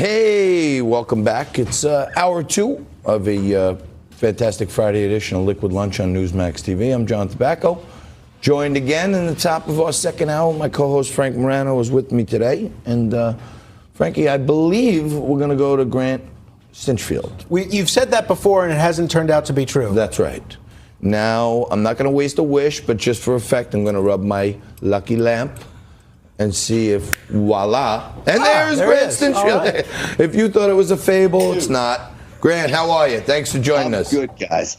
Hey, welcome back. It's hour two of a fantastic Friday edition of Liquid Lunch on Newsmax TV. I'm John Tabacco, joined again in the top of our second hour. My co-host Frank Morano is with me today. And Frankie, I believe we're going to go to Grant Stinchfield. You've said that before, and it hasn't turned out to be true. That's right. Now, I'm not going to waste a wish, but just for effect, I'm going to rub my lucky lamp and see if, voila, and there's Grant Stinchfield. Right. If you thought it was a fable, it's not. Grant, how are you? Thanks for joining us. Good, guys.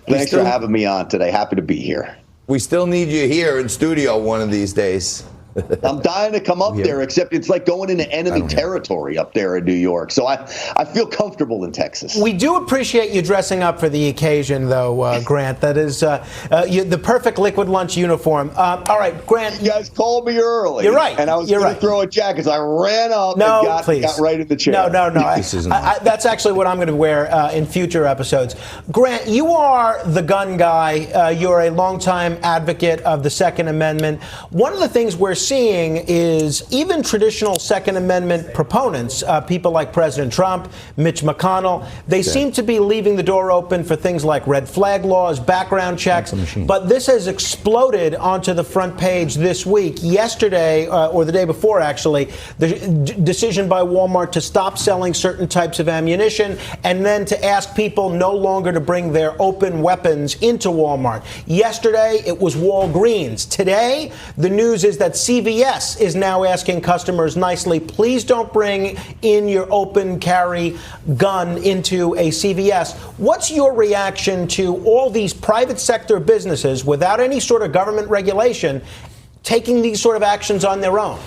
Thanks for having me on today. Happy to be here. We still need you here in studio one of these days. I'm dying to come up there, except it's like going into enemy territory up there in New York. So I feel comfortable in Texas. We do appreciate you dressing up for the occasion, though, Grant. That is the perfect Liquid Lunch uniform. All right, Grant. You guys called me early. You're right. And I was going to throw a jacket, so I ran up and got right in the chair. No. That's actually what I'm going to wear in future episodes. Grant, you are the gun guy. You're a longtime advocate of the Second Amendment. One of the things we're seeing is even traditional Second Amendment proponents, people like President Trump, Mitch McConnell, they seem to be leaving the door open for things like red flag laws, background checks. But this has exploded onto the front page this week. Yesterday, or the day before, actually, the decision by Walmart to stop selling certain types of ammunition and then to ask people no longer to bring their open weapons into Walmart. Yesterday, it was Walgreens. Today, the news is that CVS is now asking customers nicely, please don't bring in your open carry gun into a CVS. What's your reaction to all these private sector businesses without any sort of government regulation taking these sort of actions on their own?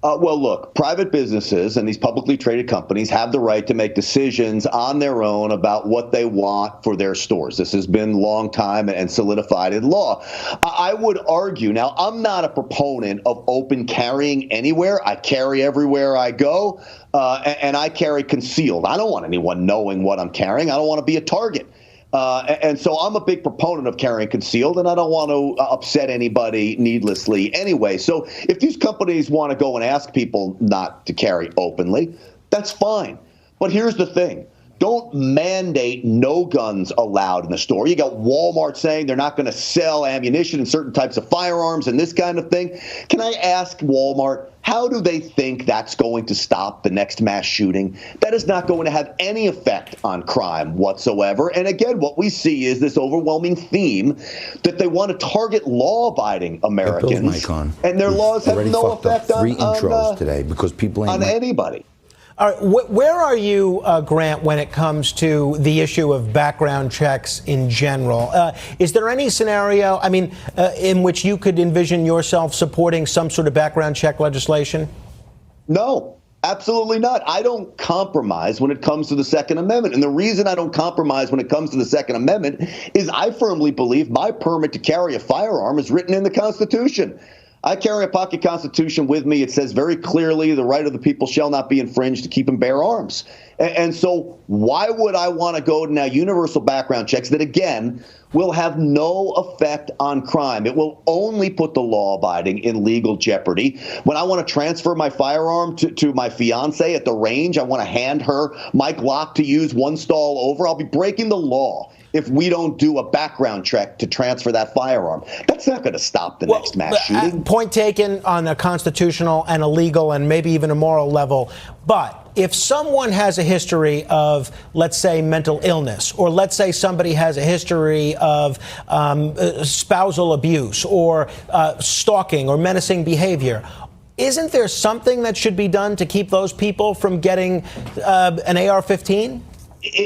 Well, look, private businesses and these publicly traded companies have the right to make decisions on their own about what they want for their stores. This has been long time and solidified in law. I would argue, now, I'm not a proponent of open carrying anywhere. I carry everywhere I go, and I carry concealed. I don't want anyone knowing what I'm carrying. I don't want to be a target. And so I'm a big proponent of carrying concealed, and I don't want to upset anybody needlessly anyway. So if these companies want to go and ask people not to carry openly, that's fine. But here's the thing. Don't mandate no guns allowed in the store. You got Walmart saying they're not going to sell ammunition and certain types of firearms and this kind of thing. Can I ask Walmart, how do they think that's going to stop the next mass shooting? That is not going to have any effect on crime whatsoever. And again, what we see is this overwhelming theme that they want to target law-abiding Americans. And their laws have no effect on intros today because people ain't on anybody. All right, where are you, Grant, when it comes to the issue of background checks in general? Is there any scenario, in which you could envision yourself supporting some sort of background check legislation? No, absolutely not. I don't compromise when it comes to the Second Amendment. And the reason I don't compromise when it comes to the Second Amendment is I firmly believe my permit to carry a firearm is written in the Constitution. I carry a pocket constitution with me. It says very clearly the right of the people shall not be infringed to keep and bear arms. And so why would I want to go to now universal background checks that, again, will have no effect on crime? It will only put the law-abiding in legal jeopardy. When I want to transfer my firearm to my fiance at the range, I want to hand her my Glock to use one stall over, I'll be breaking the law if we don't do a background check to transfer that firearm. That's not going to stop the next mass shooting. Point taken on a constitutional and a legal and maybe even a moral level. But if someone has a history of, let's say, mental illness, or let's say somebody has a history of spousal abuse or stalking or menacing behavior, isn't there something that should be done to keep those people from getting an AR-15?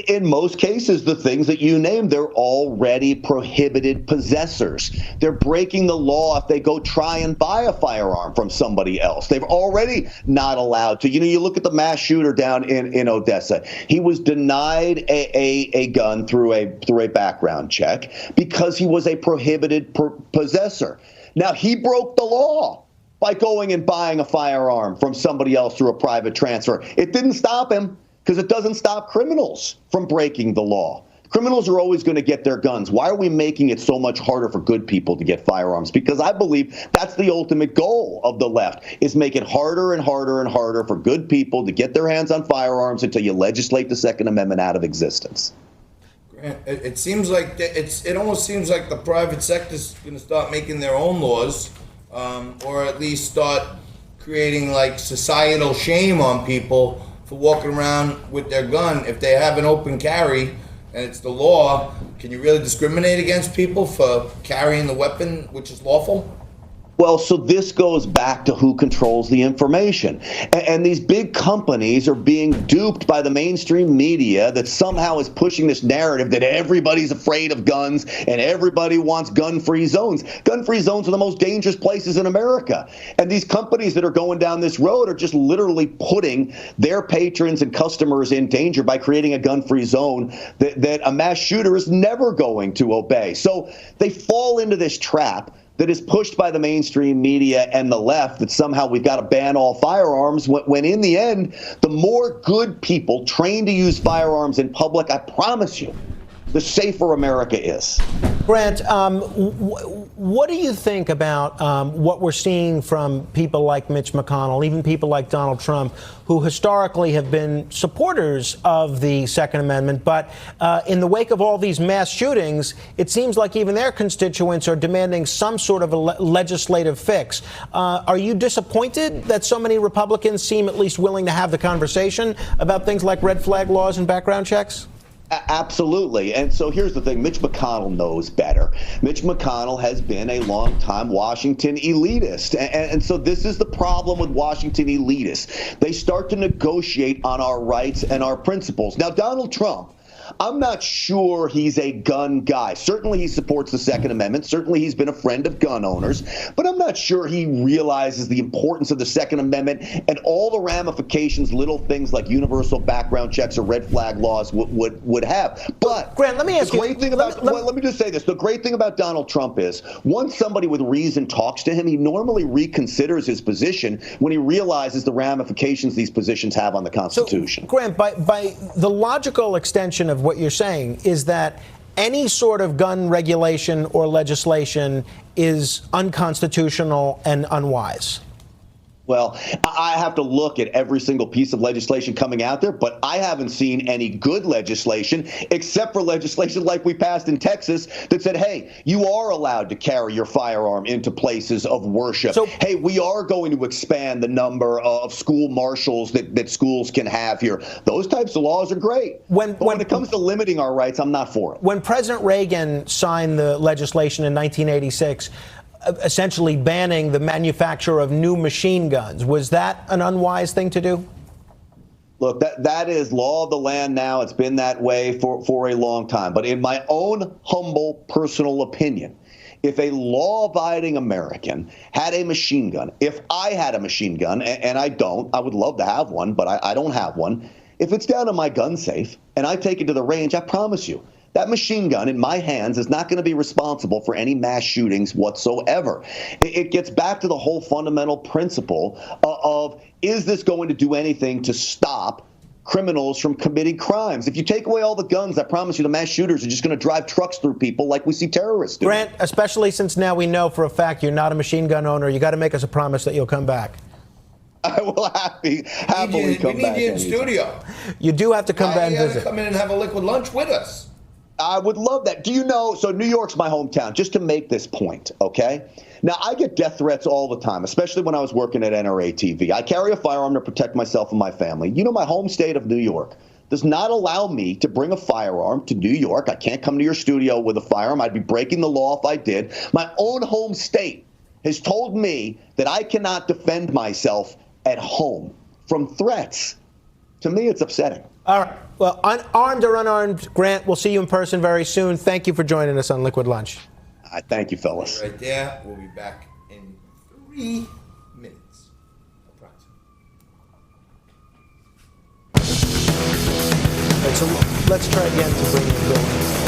In most cases, the things that you named, they're already prohibited possessors. They're breaking the law if they go try and buy a firearm from somebody else. They've already not allowed to. You look at the mass shooter down in Odessa. He was denied a gun through a background check because he was a prohibited possessor. Now, he broke the law by going and buying a firearm from somebody else through a private transfer. It didn't stop him, because it doesn't stop criminals from breaking the law. Criminals are always going to get their guns. Why are we making it so much harder for good people to get firearms? Because I believe that's the ultimate goal of the left, is make it harder and harder and harder for good people to get their hands on firearms until you legislate the Second Amendment out of existence. Grant, it seems like it almost seems like the private sector is going to start making their own laws, or at least start creating like societal shame on people for walking around with their gun. If they have an open carry and it's the law, can you really discriminate against people for carrying the weapon, which is lawful? Well, so this goes back to who controls the information. And these big companies are being duped by the mainstream media that somehow is pushing this narrative that everybody's afraid of guns and everybody wants gun-free zones. Gun-free zones are the most dangerous places in America. And these companies that are going down this road are just literally putting their patrons and customers in danger by creating a gun-free zone that a mass shooter is never going to obey. So they fall into this trap that is pushed by the mainstream media and the left, that somehow we've got to ban all firearms, when in the end, the more good people trained to use firearms in public, I promise you, the safer America is. Grant, what do you think about what we're seeing from people like Mitch McConnell, even people like Donald Trump, who historically have been supporters of the Second Amendment, but in the wake of all these mass shootings, it seems like even their constituents are demanding some sort of a legislative fix. Are you disappointed that so many Republicans seem at least willing to have the conversation about things like red flag laws and background checks? Absolutely. And so here's the thing. Mitch McConnell knows better. Mitch McConnell has been a longtime Washington elitist. And so this is the problem with Washington elitists. They start to negotiate on our rights and our principles. Now, Donald Trump, I'm not sure he's a gun guy. Certainly he supports the Second Amendment. Certainly he's been a friend of gun owners. But I'm not sure he realizes the importance of the Second Amendment and all the ramifications little things like universal background checks or red flag laws would have. But Grant, let me ask you. Let me just say this. The great thing about Donald Trump is once somebody with reason talks to him, he normally reconsiders his position when he realizes the ramifications these positions have on the Constitution. So, Grant, by the logical extension of what you're saying is that any sort of gun regulation or legislation is unconstitutional and unwise. Well, I have to look at every single piece of legislation coming out there, but I haven't seen any good legislation except for legislation like we passed in Texas that said, hey, you are allowed to carry your firearm into places of worship. So, hey, we are going to expand the number of school marshals that schools can have here. Those types of laws are great. When it comes to limiting our rights, I'm not for it. When President Reagan signed the legislation in 1986, essentially banning the manufacture of new machine guns, was that an unwise thing to do? Look, that is law of the land now. It's been that way for a long time. But in my own humble personal opinion, if a law-abiding American had a machine gun, if I had a machine gun, and I don't, I would love to have one, but I don't have one. If it's down in my gun safe and I take it to the range, I promise you, that machine gun in my hands is not going to be responsible for any mass shootings whatsoever. It gets back to the whole fundamental principle of, is this going to do anything to stop criminals from committing crimes? If you take away all the guns, I promise you the mass shooters are just going to drive trucks through people like we see terrorists do. Grant, especially since now we know for a fact you're not a machine gun owner, you got to make us a promise that you'll come back. I will happily come back. We need you in studio. You do have to come back and visit. Come in and have a liquid lunch with us. I would love that. Do you know, so New York's my hometown, just to make this point, okay? Now, I get death threats all the time, especially when I was working at NRA TV. I carry a firearm to protect myself and my family. You know, my home state of New York does not allow me to bring a firearm to New York. I can't come to your studio with a firearm. I'd be breaking the law if I did. My own home state has told me that I cannot defend myself at home from threats. To me, it's upsetting. All right. Well, unarmed or unarmed, Grant, we'll see you in person very soon. Thank you for joining us on Liquid Lunch. Thank you, fellas. Right there. We'll be back in 3 minutes, approximately. All right, so let's try again to bring in Bill.